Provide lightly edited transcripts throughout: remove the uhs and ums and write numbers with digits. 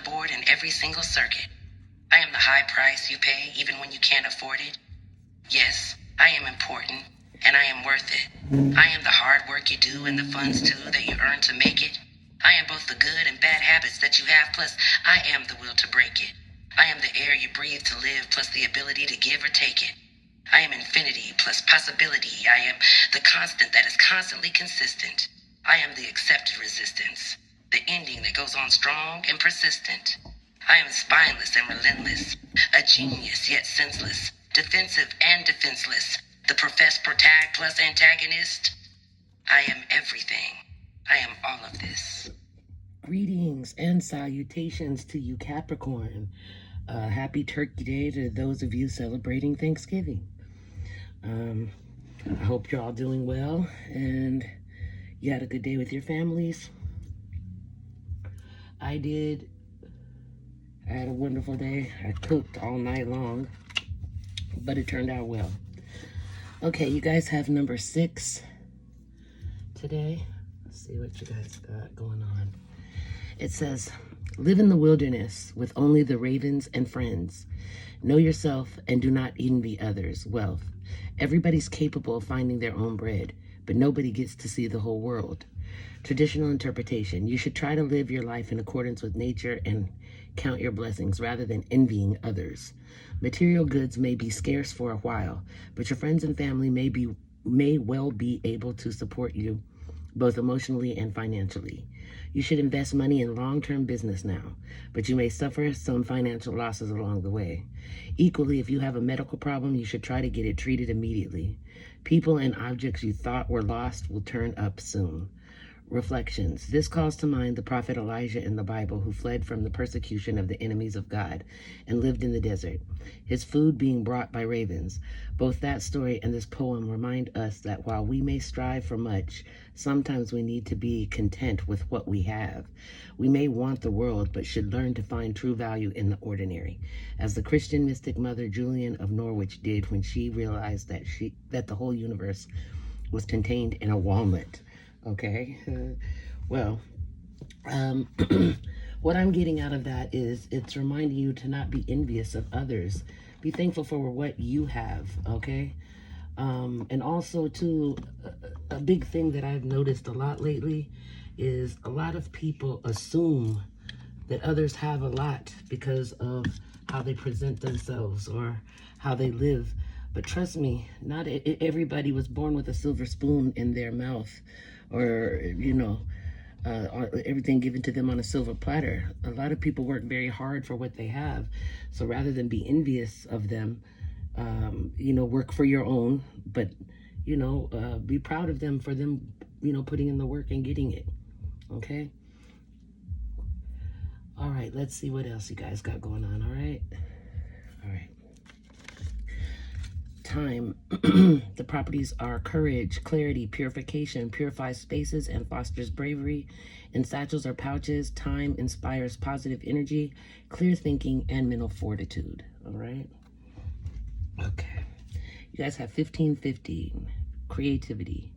board in every single circuit. I am the high price you pay even when you can't afford it. Yes, I am important, and I am worth it. I am the hard work you do and the funds too that you earn to make it. I am both the good and bad habits that you have, plus I am the will to break it. I am the air you breathe to live, plus the ability to give or take it. I am infinity plus possibility. I am the constant that is constantly consistent. I am the accepted resistance, the ending that goes on strong and persistent. I am spineless and relentless, a genius yet senseless, defensive and defenseless, the professed protag plus antagonist. I am everything. I am all of this. Greetings and salutations to you, Capricorn. Happy Turkey Day to those of you celebrating Thanksgiving. I hope you're all doing well and you had a good day with your families. I did. I had a wonderful day. I cooked all night long, but it turned out well. Okay, you guys have number 6 today. Let's see what you guys got going on. It says, live in the wilderness with only the ravens and friends. Know yourself and do not envy others' wealth. Everybody's capable of finding their own bread, but nobody gets to see the whole world. Traditional interpretation. You should try to live your life in accordance with nature and count your blessings rather than envying others. Material goods may be scarce for a while, but your friends and family may well be able to support you both emotionally and financially. You should invest money in long-term business now, but you may suffer some financial losses along the way. Equally, if you have a medical problem, you should try to get it treated immediately. People and objects you thought were lost will turn up soon. Reflections. This calls to mind the prophet Elijah in the Bible, who fled from the persecution of the enemies of God and lived in the desert, his food being brought by ravens. Both that story and this poem remind us that while we may strive for much, sometimes we need to be content with what we have. We may want the world, but should learn to find true value in the ordinary, as the Christian mystic Mother Julian of Norwich did when she realized that the whole universe was contained in a walnut. Okay, what I'm getting out of that is it's reminding you to not be envious of others. Be thankful for what you have, okay? And also, too, a big thing that I've noticed a lot lately is a lot of people assume that others have a lot because of how they present themselves or how they live. But trust me, not everybody was born with a silver spoon in their mouth, or everything given to them on a silver platter. A lot of people work very hard for what they have. So rather than be envious of them, work for your own, but be proud of them for them, putting in the work and getting it. Okay. All right, let's see what else you guys got going on. All right. Time. The properties are courage, clarity, purification, purifies spaces and fosters bravery. In satchels or pouches, time inspires positive energy, clear thinking, and mental fortitude. All right. Okay. You guys have 1515. Creativity.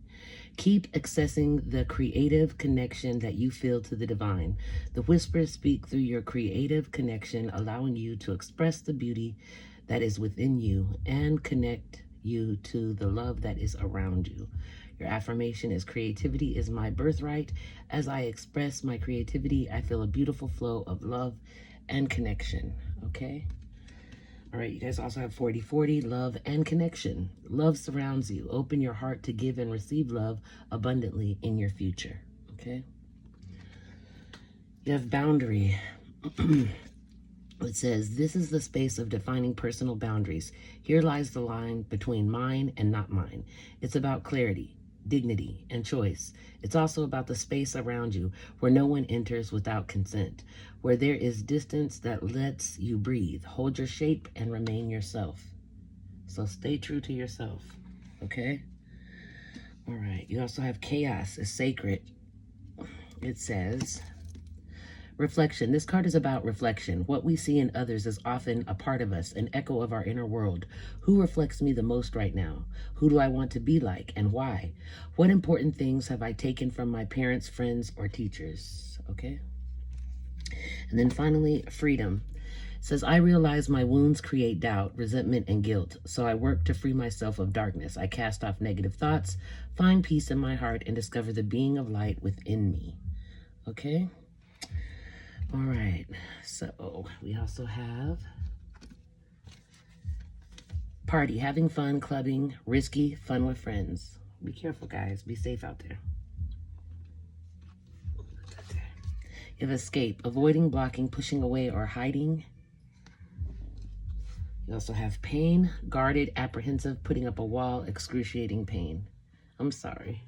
Keep accessing the creative connection that you feel to the divine. The whispers speak through your creative connection, allowing you to express the beauty that is within you and connect you to the love that is around you. Your affirmation is, creativity is my birthright. As I express my creativity, I feel a beautiful flow of love and connection. Okay? All right, you guys also have 4040, love and connection. Love surrounds you. Open your heart to give and receive love abundantly in your future. Okay? You have boundary. It says, this is the space of defining personal boundaries. Here lies the line between mine and not mine. It's about clarity, dignity, and choice. It's also about the space around you where no one enters without consent, where there is distance that lets you breathe. Hold your shape and remain yourself. So stay true to yourself, okay? All right, you also have chaos is sacred. It says, reflection. This card is about reflection. What we see in others is often a part of us, an echo of our inner world. Who reflects me the most right now? Who do I want to be like and why? What important things have I taken from my parents, friends, or teachers? Okay. And then finally, freedom. It says, I realize my wounds create doubt, resentment, and guilt. So I work to free myself of darkness. I cast off negative thoughts, find peace in my heart, and discover the being of light within me. Okay? All right. So we also have party, having fun, clubbing, risky, fun with friends. Be careful, guys. Be safe out there. You have escape, avoiding, blocking, pushing away, or hiding. You also have pain, guarded, apprehensive, putting up a wall, excruciating pain. I'm sorry.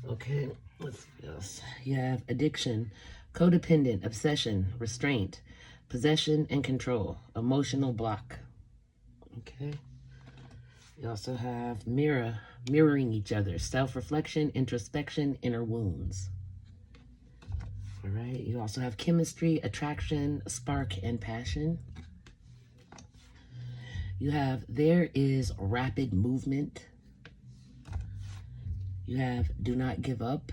Okay, let's see else. You have addiction, codependent, obsession, restraint, possession and control, emotional block. Okay. You also have mirroring each other, self-reflection, introspection, inner wounds. All right. You also have chemistry, attraction, spark, and passion. You have there is rapid movement. You have do not give up.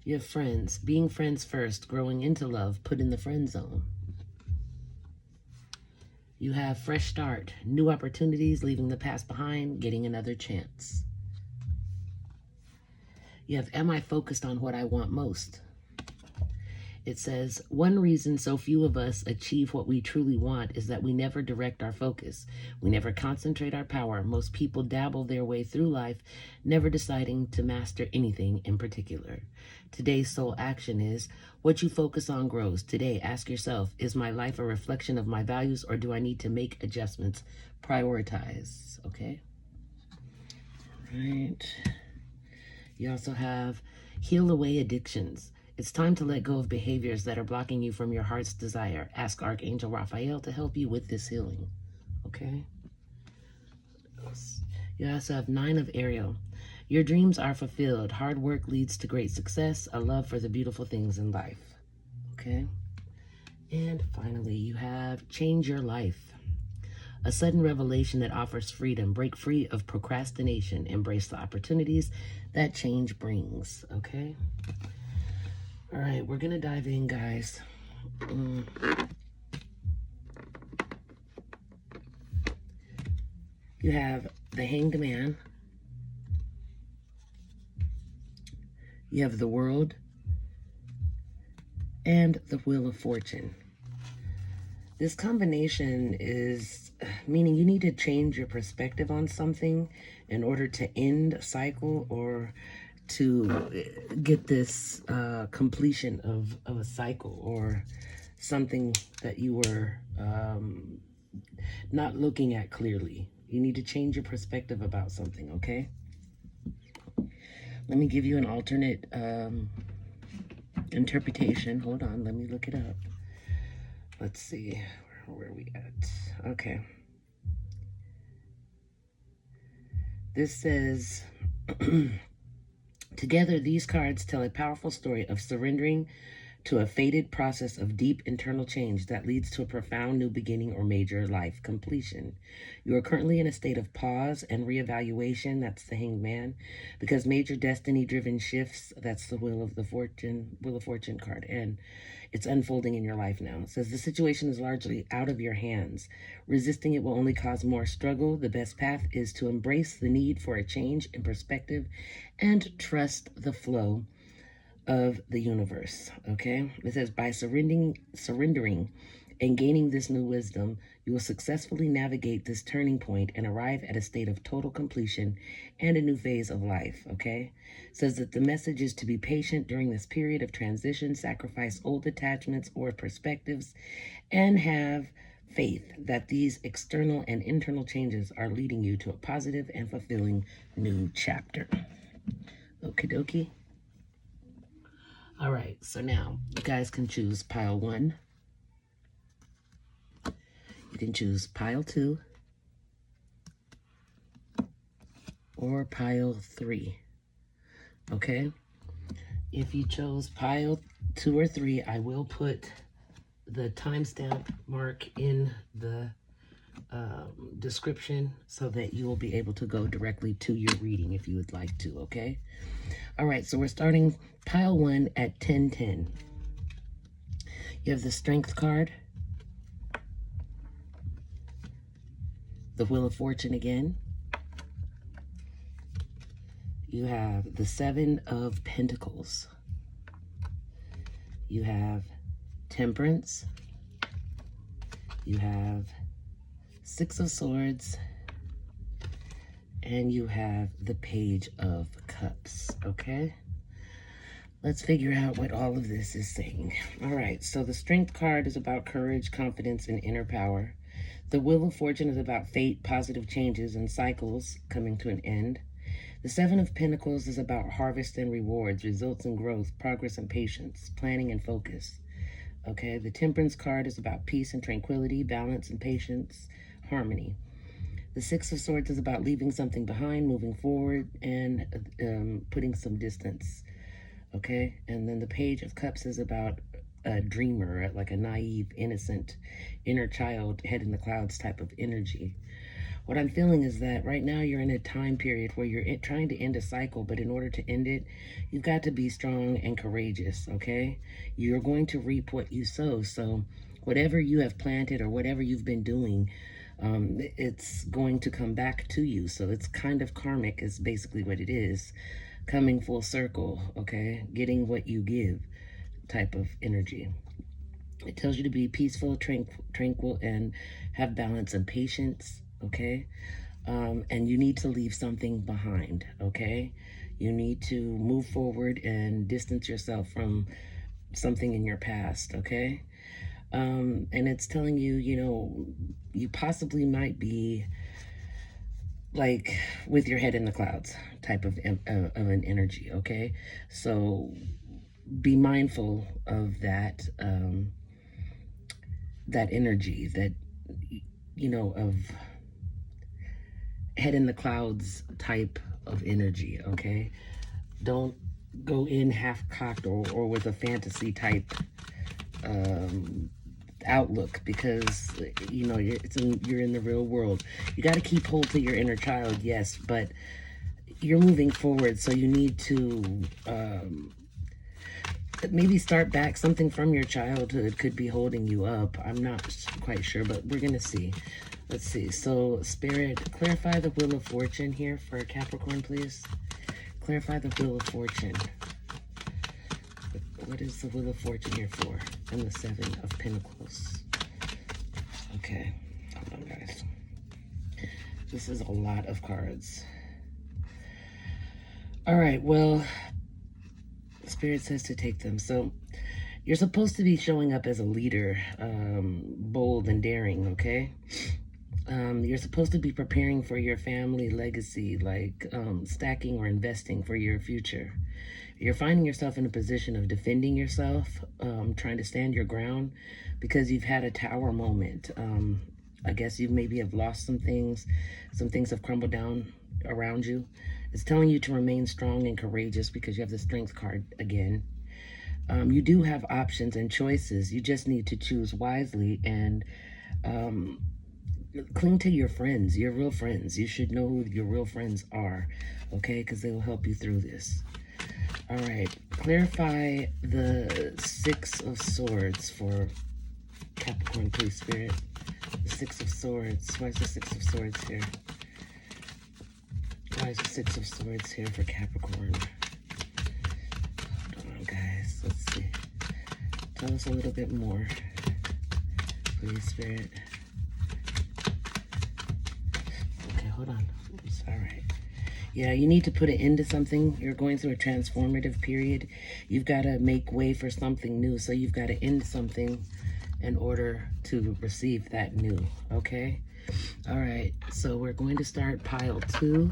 You have friends, being friends first, growing into love, put in the friend zone. You have fresh start, new opportunities, leaving the past behind, getting another chance. You have, am I focused on what I want most? It says, one reason so few of us achieve what we truly want is that we never direct our focus. We never concentrate our power. Most people dabble their way through life, never deciding to master anything in particular. Today's sole action is, what you focus on grows. Today, ask yourself, is my life a reflection of my values, or do I need to make adjustments? Prioritize, okay? Right. You also have heal away addictions. It's time to let go of behaviors that are blocking you from your heart's desire. Ask Archangel Raphael to help you with this healing. Okay? You also have 9 of Ariel. Your dreams are fulfilled. Hard work leads to great success. A love for the beautiful things in life. Okay? And finally, you have change your life. A sudden revelation that offers freedom. Break free of procrastination. Embrace the opportunities that change brings. Okay? All right, we're going to dive in, guys. You have the Hanged Man. You have the World. And the Wheel of Fortune. This combination is meaning you need to change your perspective on something in order to end a cycle or to get this completion of a cycle or something that you were not looking at clearly. You need to change your perspective about something, okay? Let me give you an alternate interpretation. Hold on, let me look it up. Let's see, where are we at? Okay. This says, together, these cards tell a powerful story of surrendering to a fated process of deep internal change that leads to a profound new beginning or major life completion. You are currently in a state of pause and reevaluation, that's the Hanged Man, because major destiny-driven shifts, that's the Wheel of Fortune card, and it's unfolding in your life now. It says the situation is largely out of your hands. Resisting it will only cause more struggle. The best path is to embrace the need for a change in perspective and trust the flow of the universe, okay? It says by surrendering and gaining this new wisdom, you will successfully navigate this turning point and arrive at a state of total completion and a new phase of life, okay? It says that the message is to be patient during this period of transition, sacrifice old attachments or perspectives, and have faith that these external and internal changes are leading you to a positive and fulfilling new chapter. Okie dokie. All right, so now you guys can choose pile 1. You can choose pile 2 or pile 3. Okay? If you chose pile 2 or 3, I will put the timestamp mark in the description so that you will be able to go directly to your reading if you would like to, okay? All right, so we're starting pile 1 at 1010. You have the Strength card, the Wheel of Fortune again. You have the 7 of Pentacles. You have Temperance. You have 6 of Swords. And you have the Page of Cups, okay? Let's figure out what all of this is saying. All right, so the Strength card is about courage, confidence, and inner power. The Wheel of Fortune is about fate, positive changes, and cycles coming to an end. The 7 of Pentacles is about harvest and rewards, results and growth, progress and patience, planning and focus. Okay, the Temperance card is about peace and tranquility, balance and patience, harmony. The 6 of Swords is about leaving something behind, moving forward, and putting some distance. Okay, and then the Page of Cups is about a dreamer, like a naive, innocent, inner child, head in the clouds type of energy. What I'm feeling is that right now you're in a time period where you're trying to end a cycle, but in order to end it, you've got to be strong and courageous, okay? You're going to reap what you sow. So whatever you have planted or whatever you've been doing, it's going to come back to you. So it's kind of karmic is basically what it is. Coming full circle, okay? Getting what you give type of energy. It tells you to be peaceful, tranquil, and have balance and patience. Okay, and you need to leave something behind, okay? You need to move forward and distance yourself from something in your past, okay? And it's telling you, you know, you possibly might be like with your head in the clouds type of an energy, okay? So be mindful of that, that energy, that, you know, of head in the clouds type of energy, okay? Don't go in half-cocked or with a fantasy type outlook, because, you know, you're in the real world. You got to keep hold to your inner child, yes, but you're moving forward, so you need to maybe start back. Something from your childhood could be holding you up. I'm not quite sure, but we're going to see. Let's see. So, Spirit, clarify the Wheel of Fortune here for Capricorn, please. Clarify the Wheel of Fortune. What is the Wheel of Fortune here for? And the 7 of Pentacles. Okay. Hold on, guys. This is a lot of cards. All right. Well, Spirit says to take them. So, you're supposed to be showing up as a leader, bold and daring, okay? You're supposed to be preparing for your family legacy, like stacking or investing for your future. You're finding yourself in a position of defending yourself, trying to stand your ground, because you've had a tower moment. I guess you maybe have lost some things have crumbled down around you. It's telling you to remain strong and courageous because you have the Strength card again. You do have options and choices. You just need to choose wisely and cling to your friends, your real friends. You should know who your real friends are, okay? Because they will help you through this. All right. Clarify the 6 of Swords for Capricorn, please, Spirit. The 6 of Swords. Why is the 6 of Swords here? Why is the 6 of Swords here for Capricorn? Hold on, guys. Let's see. Tell us a little bit more, please, Spirit. Okay, hold on. Oops, all right. Yeah, you need to put an end to something. You're going through a transformative period. You've got to make way for something new. So you've got to end something in order to receive that new, okay? All right, so we're going to start pile 2.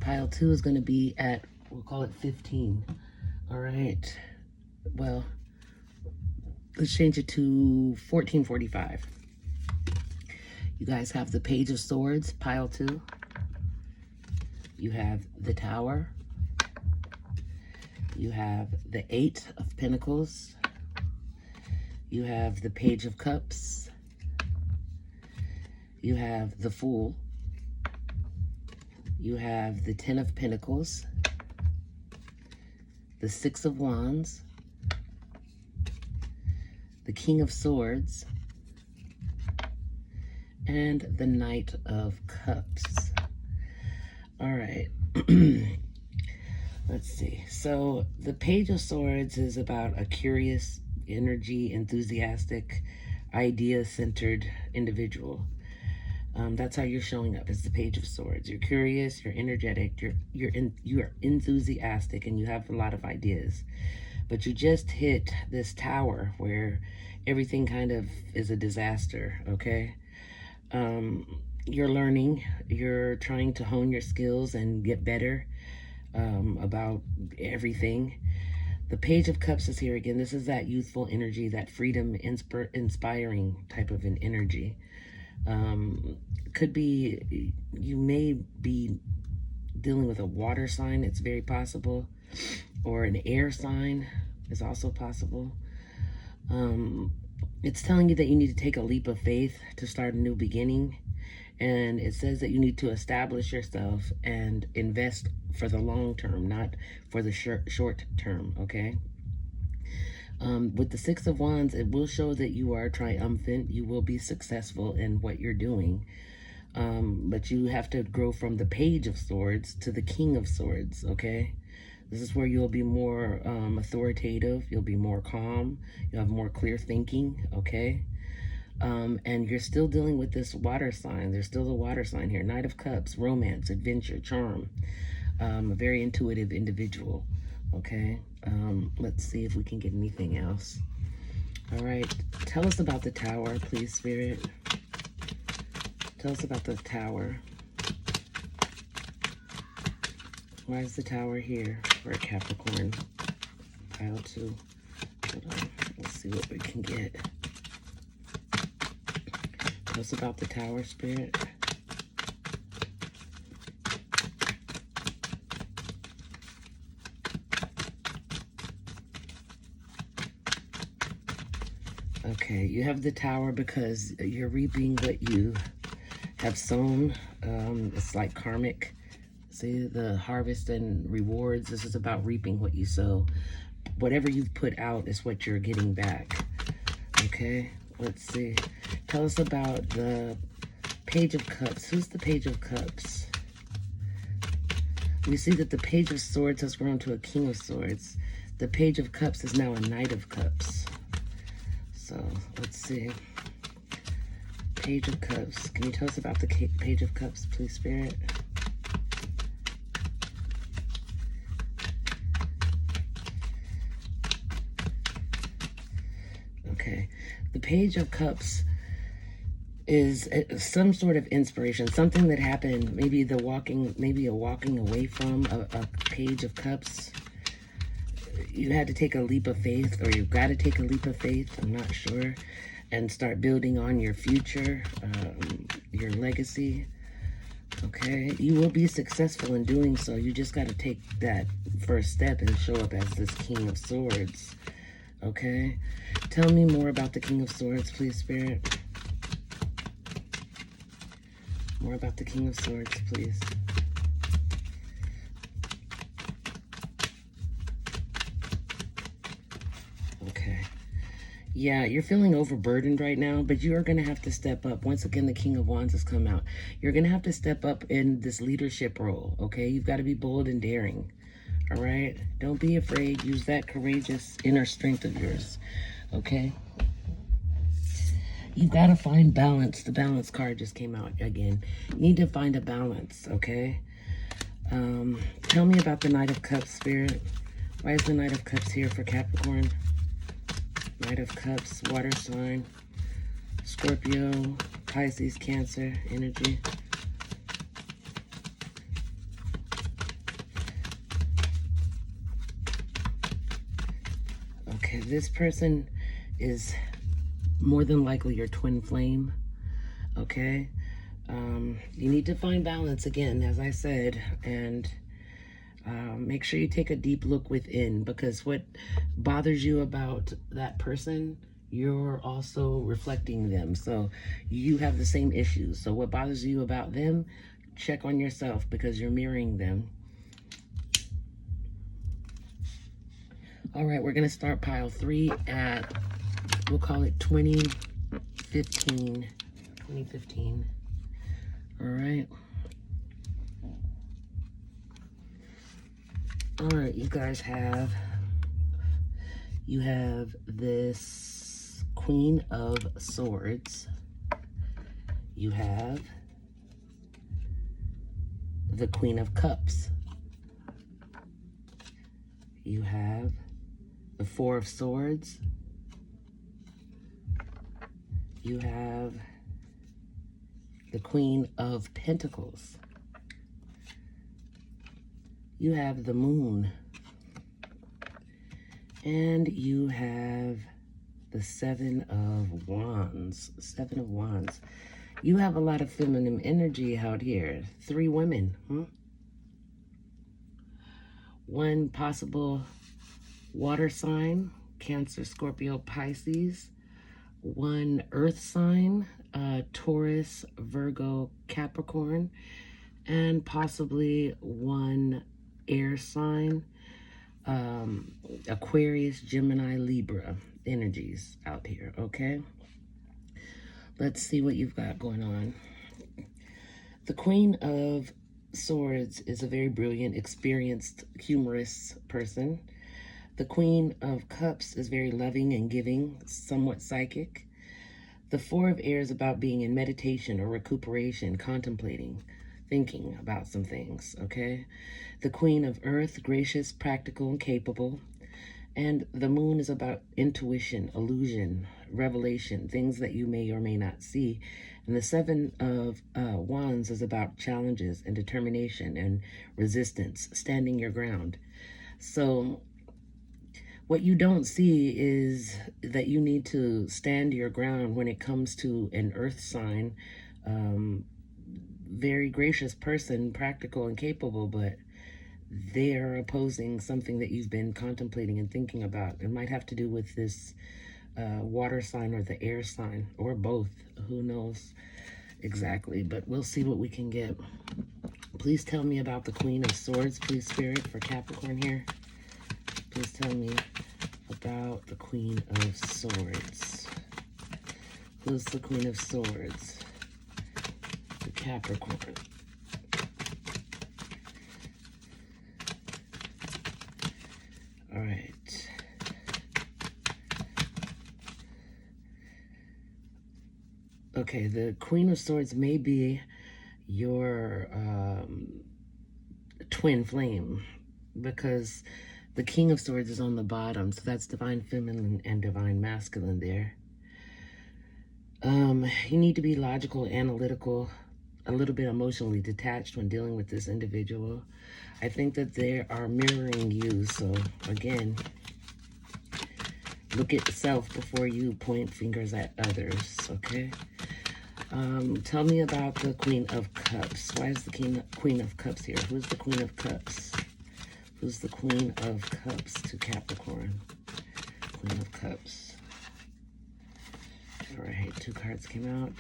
Pile 2 is going to be at, we'll call it 15. All right, well, let's change it to 1445. You guys have the Page of Swords, pile 2. You have the Tower. You have the 8 of Pentacles. You have the Page of Cups. you have the Fool, you have the Ten of Pentacles, the Six of Wands, the King of Swords, and the Knight of Cups. All right. Let's see. So the Page of Swords is about a curious, energy, enthusiastic, idea-centered individual. That's how you're showing up. It's the Page of Swords. You're curious, you're energetic, you're enthusiastic, and you have a lot of ideas. But you just hit this tower where everything kind of is a disaster, okay? You're learning, you're trying to hone your skills and get better about everything. The Page of Cups is here again. This is that youthful energy, that freedom, inspiring type of an energy. Could be, you may be dealing with a water sign. It's very possible. Or an air sign is also possible. It's telling you that you need to take a leap of faith to start a new beginning. And it says that you need to establish yourself and invest for the long term, not for the short term, okay? With the Six of Wands, it will show that you are triumphant. You will be successful in what you're doing. But you have to grow from the Page of Swords to the King of Swords, okay? This is where you'll be more authoritative. You'll be more calm. You'll have more clear thinking, okay? And you're still dealing with this water sign. There's still the water sign here. Knight of Cups, romance, adventure, charm. A very intuitive individual, okay? Let's see if we can get anything else. All right, tell us about the Tower, please, Spirit. Tell us about the Tower. Why is the Tower here for a Capricorn? Pile 2. Hold on, let's see what we can get. Tell us about the Tower, Spirit. Okay, you have the Tower because you're reaping what you have sown. It's like karmic. See, the harvest and rewards. This is about reaping what you sow. Whatever you've put out is what you're getting back. Okay, let's see. Tell us about the Page of Cups. Who's the Page of Cups? We see that the Page of Swords has grown to a King of Swords. The Page of Cups is now a Knight of Cups. So, let's see. Page of Cups. Can you tell us about the Page of Cups, please, Spirit? Okay. The Page of Cups is some sort of inspiration, something that happened, maybe a walking away from a Page of Cups. You had to take a leap of faith, or you've got to take a leap of faith, I'm not sure, and start building on your future, your legacy, okay? You will be successful in doing so. You just got to take that first step and show up as this King of Swords, okay? Tell me more about the King of Swords, please, Spirit. More about the King of Swords, please. Okay. Yeah, you're feeling overburdened right now, but you are going to have to step up. Once again, the King of Wands has come out. You're going to have to step up in this leadership role, okay? You've got to be bold and daring, all right? Don't be afraid. Use that courageous inner strength of yours, okay? You've got to find balance. The balance card just came out again. You need to find a balance, okay? Tell me about the Knight of Cups, Spirit. Why is the Knight of Cups here for Capricorn? Knight of Cups, water sign, Scorpio, Pisces, Cancer, energy. Okay, this person is more than likely your twin flame, okay? You need to find balance again, as I said, and make sure you take a deep look within, because what bothers you about that person you're also reflecting them. So you have the same issues. So what bothers you about them, check on yourself because you're mirroring them. All right, we're going to start pile 3 at, we'll call it 2015. 2015. All right. All right, you guys have, you have this Queen of Swords. You have the Queen of Cups. You have the Four of Swords. You have the Queen of Pentacles. You have the Moon. And you have the Seven of Wands. Seven of Wands. You have a lot of feminine energy out here. 3 women. One possible water sign, Cancer, Scorpio, Pisces. 1 earth sign, Taurus, Virgo, Capricorn. And possibly 1 air sign, Aquarius, Gemini, Libra energies out here, okay? Let's see what you've got going on. The Queen of Swords is a very brilliant, experienced, humorous person. The Queen of Cups is very loving and giving, somewhat psychic. The Four of Air is about being in meditation or recuperation, contemplating, thinking about some things, okay? The Queen of Earth, gracious, practical, and capable. And the Moon is about intuition, illusion, revelation, things that you may or may not see. And the Seven of Wands is about challenges and determination and resistance, standing your ground. So what you don't see is that you need to stand your ground when it comes to an earth sign. Very gracious person, practical and capable, but they are opposing something that you've been contemplating and thinking about. It might have to do with this water sign or the air sign, or both. Who knows exactly, but we'll see what we can get. Please tell me about the Queen of Swords, please, Spirit, for Capricorn here. Please tell me about the Queen of Swords. Who's the Queen of Swords? The Capricorn. All right. Okay, the Queen of Swords may be your twin flame, because the King of Swords is on the bottom, so that's divine feminine and divine masculine there. You need to be logical, analytical, a little bit emotionally detached when dealing with this individual. I think that they are mirroring you, so again, look at self before you point fingers at others, okay? Tell me about the Queen of Cups. Why is the Queen of Cups here? Who's the Queen of Cups? Who's the Queen of Cups to Capricorn? Queen of Cups. All right, 2 cards came out.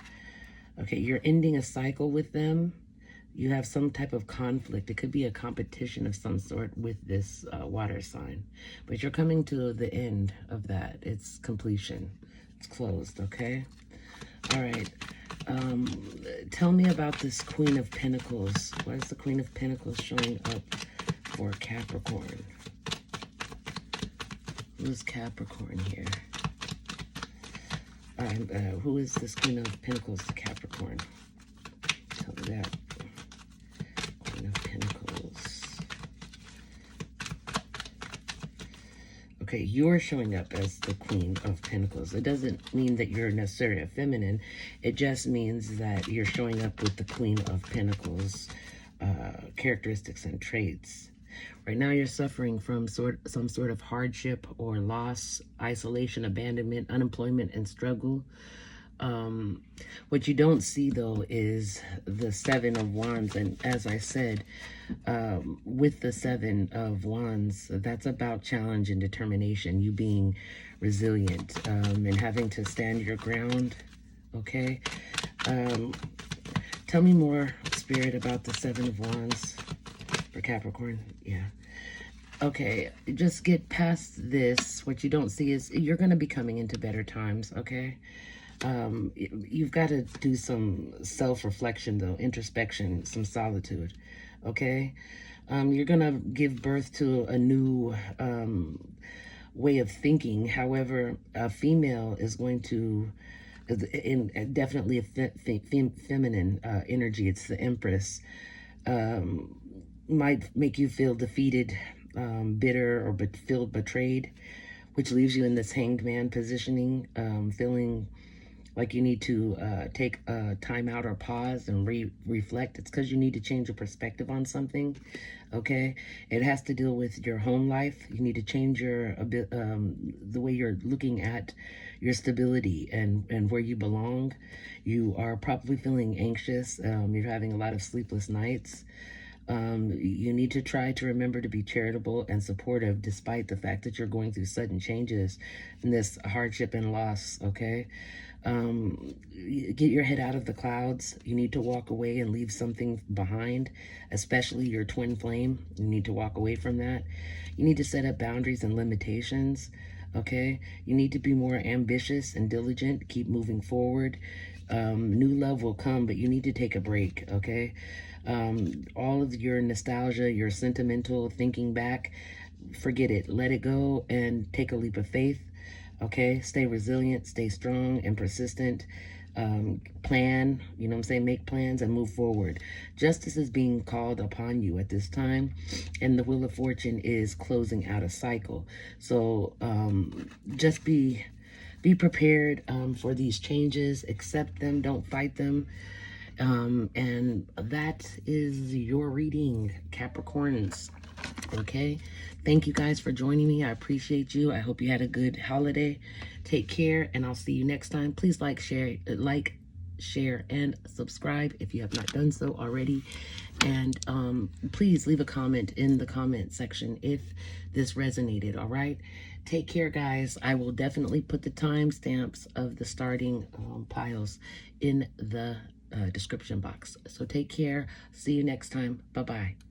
Okay, you're ending a cycle with them. You have some type of conflict. It could be a competition of some sort with this water sign. But you're coming to the end of that. It's completion. It's closed, okay? All right. Tell me about this Queen of Pentacles. Why is the Queen of Pentacles showing up for Capricorn? Who's Capricorn here? Who is this Queen of Pentacles to Capricorn? Tell me that. Queen of Pentacles. Okay, you're showing up as the Queen of Pentacles. It doesn't mean that you're necessarily a feminine. It just means that you're showing up with the Queen of Pentacles characteristics and traits. Right now you're suffering from some sort of hardship or loss, isolation, abandonment, unemployment, and struggle. What you don't see, though, is the Seven of Wands. And as I said, with the Seven of Wands, that's about challenge and determination, you being resilient, and having to stand your ground. Okay. Tell me more, Spirit, about the Seven of Wands for Capricorn. Yeah. Okay, just get past this. What you don't see is you're going to be coming into better times, okay? You've got to do some self-reflection, though, introspection, some solitude, okay? You're going to give birth to a new way of thinking. However, a female is going to, definitely a feminine energy. It's the Empress. Might make you feel defeated, bitter, or feel betrayed, which leaves you in this hanged man positioning, feeling like you need to take a time out or pause and reflect. It's because you need to change your perspective on something, okay? It has to deal with your home life. You need to change your the way you're looking at your stability and where you belong. You are probably feeling anxious. You're having a lot of sleepless nights. You need to try to remember to be charitable and supportive despite the fact that you're going through sudden changes and this hardship and loss, okay? Get your head out of the clouds. You need to walk away and leave something behind, especially your twin flame. You need to walk away from that. You need to set up boundaries and limitations, okay? You need to be more ambitious and diligent. Keep moving forward. New love will come, but you need to take a break, okay? All of your nostalgia, your sentimental thinking back, forget it. Let it go and take a leap of faith, okay? Stay resilient, stay strong and persistent. Plan, you know what I'm saying? Make plans and move forward. Justice is being called upon you at this time, and the Wheel of Fortune is closing out a cycle. So just be prepared for these changes. Accept them, don't fight them. And that is your reading, Capricorns. Okay, thank you guys for joining me. I appreciate you. I hope you had a good holiday. Take care, and I'll see you next time. Please like, share, and subscribe if you have not done so already. And please leave a comment in the comment section if this resonated. All right, take care, guys. I will definitely put the timestamps of the starting piles in the description box. So take care. See you next time. Bye-bye.